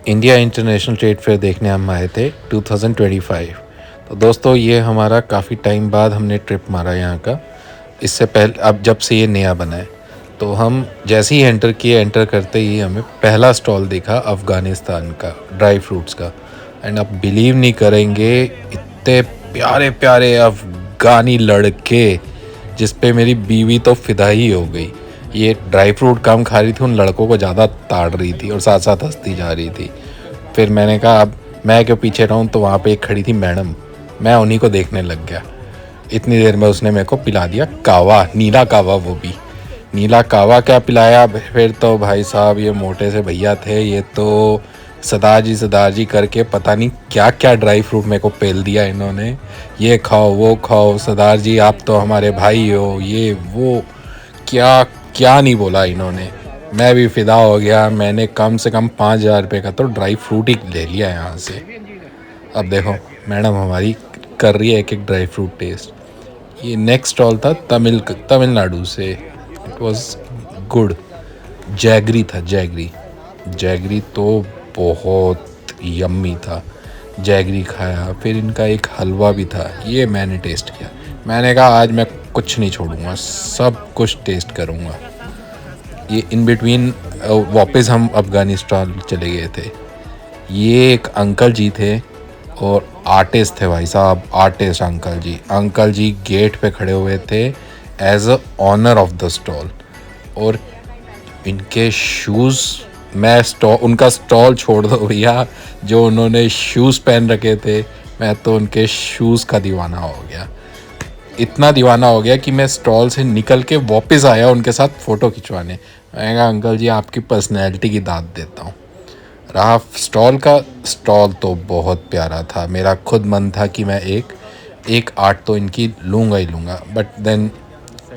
India international trade fair देखने हम आए थे 2025। तो दोस्तों ये हमारा काफ़ी टाइम बाद हमने ट्रिप मारा यहाँ का। इससे पहले अब जब से ये नया बना है तो हम जैसे ही एंटर करते ही हमें पहला स्टॉल दिखा अफ़गानिस्तान का ड्राई फ्रूट्स का। एंड आप बिलीव नहीं करेंगे, इतने प्यारे प्यारे अफ़गानी लड़के जिस पे मेरी बीवी तो फिदा ही हो गई। ये ड्राई फ्रूट कम खा रही थी, उन लड़कों को ज़्यादा ताड़ रही थी और साथ साथ हंसती जा रही थी। फिर मैंने कहा अब मैं क्यों पीछे रहूँ, तो वहाँ पे एक खड़ी थी मैडम, मैं उन्हीं को देखने लग गया। इतनी देर में उसने मेरे को पिला दिया कावा, नीला कावा, वो भी नीला कावा। क्या पिलाया फिर तो भाई साहब, ये मोटे से भैया थे, ये तो सरदार जी करके पता नहीं क्या क्या ड्राई फ्रूट मेरे को पेल दिया इन्होंने। ये खाओ वो खाओ, सरदार जी आप तो हमारे भाई हो, ये वो क्या क्या नहीं बोला इन्होंने। मैं भी फिदा हो गया। मैंने कम से कम 5,000 रुपये का तो ड्राई फ्रूट ही ले लिया यहाँ से। अब देखो मैडम हमारी कर रही है एक एक ड्राई फ्रूट टेस्ट। ये नेक्स्ट स्टॉल था तमिलनाडु से। It was good. जैगरी था, जैगरी। जैगरी तो बहुत यम्मी था। जैगरी खाया, फिर इनका एक हलवा भी था, ये मैंने टेस्ट किया। मैंने कहा आज मैं कुछ नहीं छोड़ूंगा, सब कुछ टेस्ट करूंगा। ये इन बिटवीन वापस हम अफ़गानिस्तान चले गए थे। ये एक अंकल जी थे और आर्टिस्ट थे भाई साहब, आर्टिस्ट अंकल जी गेट पे खड़े हुए थे as a honour of the stall. और इनके शूज़, मैं स्टॉल उनका स्टॉल छोड़ दो भैया, जो उन्होंने शूज़ पहन रखे थे, मैं तो उनके शूज़ का दीवाना हो गया। इतना दीवाना हो गया कि मैं स्टॉल से निकल के वापस आया उनके साथ फ़ोटो खिंचवाने। मैं कहा अंकल जी आपकी पर्सनैलिटी की दाद देता हूँ। रहा स्टॉल का, स्टॉल तो बहुत प्यारा था। मेरा खुद मन था कि मैं एक आर्ट तो इनकी लूँगा ही लूँगा, बट देन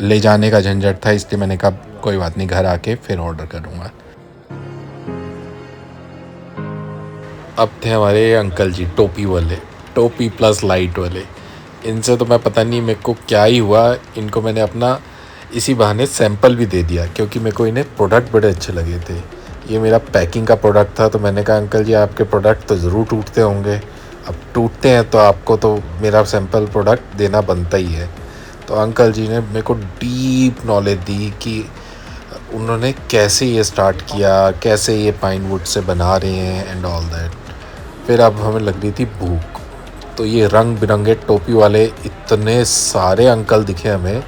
ले जाने का झंझट था, इसलिए मैंने कहा कोई बात नहीं, घर आके फिर ऑर्डर करूँगा। अब थे हमारे अंकल जी टोपी वाले, टोपी प्लस लाइट वाले। इनसे तो मैं पता नहीं मेरे को क्या ही हुआ, इनको मैंने अपना इसी बहाने सैंपल भी दे दिया, क्योंकि मेरे को इन्हें प्रोडक्ट बड़े अच्छे लगे थे। ये मेरा पैकिंग का प्रोडक्ट था, तो मैंने कहा अंकल जी आपके प्रोडक्ट तो ज़रूर टूटते होंगे, अब टूटते हैं तो आपको तो मेरा सैंपल प्रोडक्ट देना बनता ही है। तो अंकल जी ने मेरे को डीप नॉलेज दी कि उन्होंने कैसे ये स्टार्ट किया, कैसे ये पाइन वुड से बना रहे हैं एंड ऑल दैट। फिर अब हमें लग रही थी भूख, तो ये रंग बिरंगे टोपी वाले इतने सारे अंकल दिखे हमें,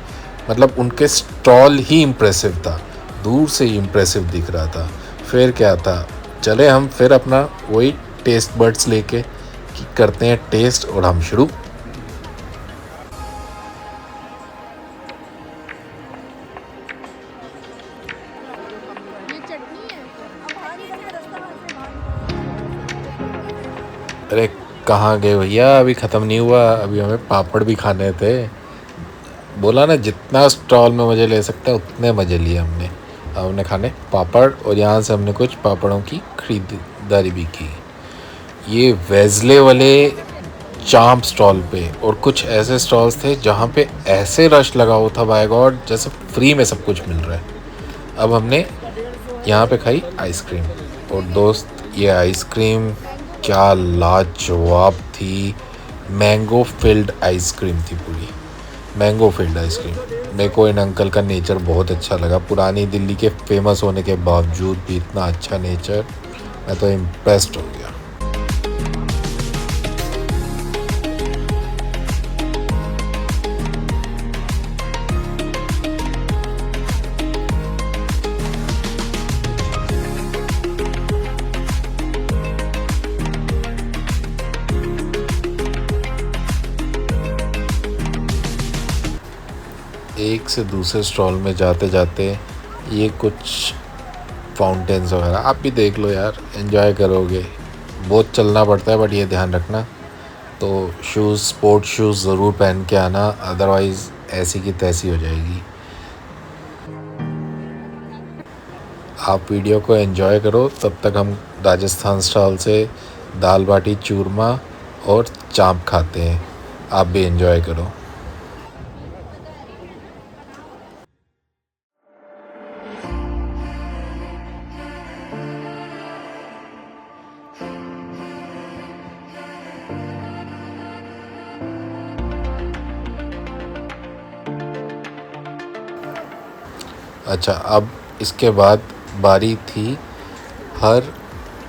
मतलब उनके स्टॉल ही इम्प्रेसिव था, दूर से ही इम्प्रेसिव दिख रहा था। फिर क्या था, चले हम फिर अपना वही टेस्ट बड्स लेके कि करते हैं टेस्ट, और हम शुरू। अरे कहाँ गए भैया, अभी ख़त्म नहीं हुआ, अभी हमें पापड़ भी खाने थे। बोला ना जितना स्टॉल में मज़े ले सकते हैं उतने मज़े लिए हमने। हमने खाने पापड़, और यहाँ से हमने कुछ पापड़ों की खरीदारी भी की। ये वेज़ले वाले चांप स्टॉल पे, और कुछ ऐसे स्टॉल्स थे जहाँ पे ऐसे रश लगा हुआ था बाय गॉड, जैसे फ्री में सब कुछ मिल रहा है। अब हमने यहाँ पे खाई आइसक्रीम, और दोस्त ये आइसक्रीम क्या लाजवाब थी। मैंगो फिल्ड आइसक्रीम थी, पूरी मैंगो फील्ड आइसक्रीम। मेरे को इन अंकल का नेचर बहुत अच्छा लगा, पुरानी दिल्ली के फेमस होने के बावजूद भी इतना अच्छा नेचर, मैं तो इम्प्रेस्ड हो गया। एक से दूसरे स्टॉल में जाते जाते ये कुछ फाउंटेन्स वगैरह आप भी देख लो यार, एंजॉय करोगे। बहुत चलना पड़ता है, बट ये ध्यान रखना तो शूज़, स्पोर्ट्स शूज़ ज़रूर पहन के आना, अदरवाइज़ ऐसी की तैसी हो जाएगी। आप वीडियो को एंजॉय करो, तब तक हम राजस्थान स्टाइल से दाल बाटी चूरमा और चाँप खाते हैं। आप भी एंजॉय करो। अच्छा, अब इसके बाद बारी थी हर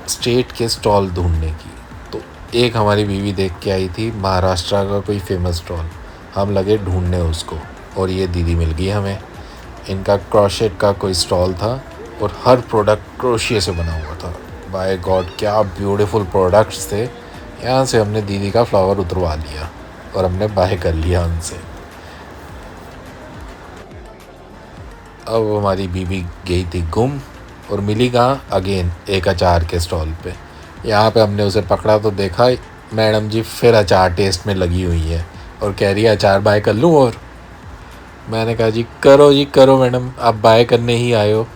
स्टेट के स्टॉल ढूंढने की। तो एक हमारी बीवी देख के आई थी महाराष्ट्र का कोई फेमस स्टॉल, हम लगे ढूंढने उसको, और ये दीदी मिल गई हमें। इनका क्रोशेट का कोई स्टॉल था और हर प्रोडक्ट क्रोशिया से बना हुआ था। बाय गॉड, क्या ब्यूटीफुल प्रोडक्ट्स थे। यहाँ से हमने दीदी का फ्लावर उतरवा लिया और हमने बाय कर लिया उनसे। अब हमारी बीवी गई थी गुम और मिली कहाँ, अगेन एक अचार के स्टॉल पे। यहाँ पे हमने उसे पकड़ा तो देखा मैडम जी फिर अचार टेस्ट में लगी हुई है और कह रही है अचार बाय कर लूँ। और मैंने कहा जी करो मैडम, आप बाय करने ही आए हो।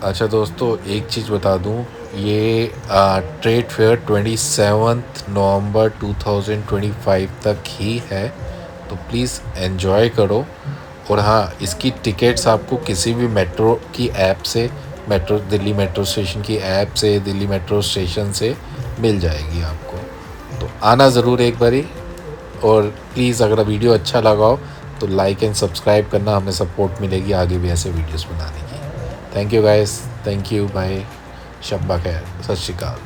अच्छा दोस्तों, एक चीज़ बता दूं, ये ट्रेड फेयर 27 नवंबर 2025 तक ही है, तो प्लीज़ एंजॉय करो। और हाँ, इसकी टिकट्स आपको किसी भी मेट्रो की ऐप से, दिल्ली मेट्रो स्टेशन की ऐप से, दिल्ली मेट्रो स्टेशन से मिल जाएगी आपको। तो आना ज़रूर एक बारी। और प्लीज़ अगर वीडियो अच्छा लगा हो तो लाइक एंड सब्सक्राइब करना, हमें सपोर्ट मिलेगी आगे भी ऐसे वीडियोस बनाने की। Thank you guys, thank you, bye, शब्बा खैर, सत श्री अकाल।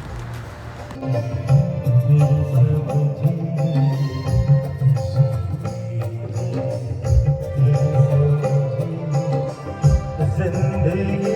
जिंदगी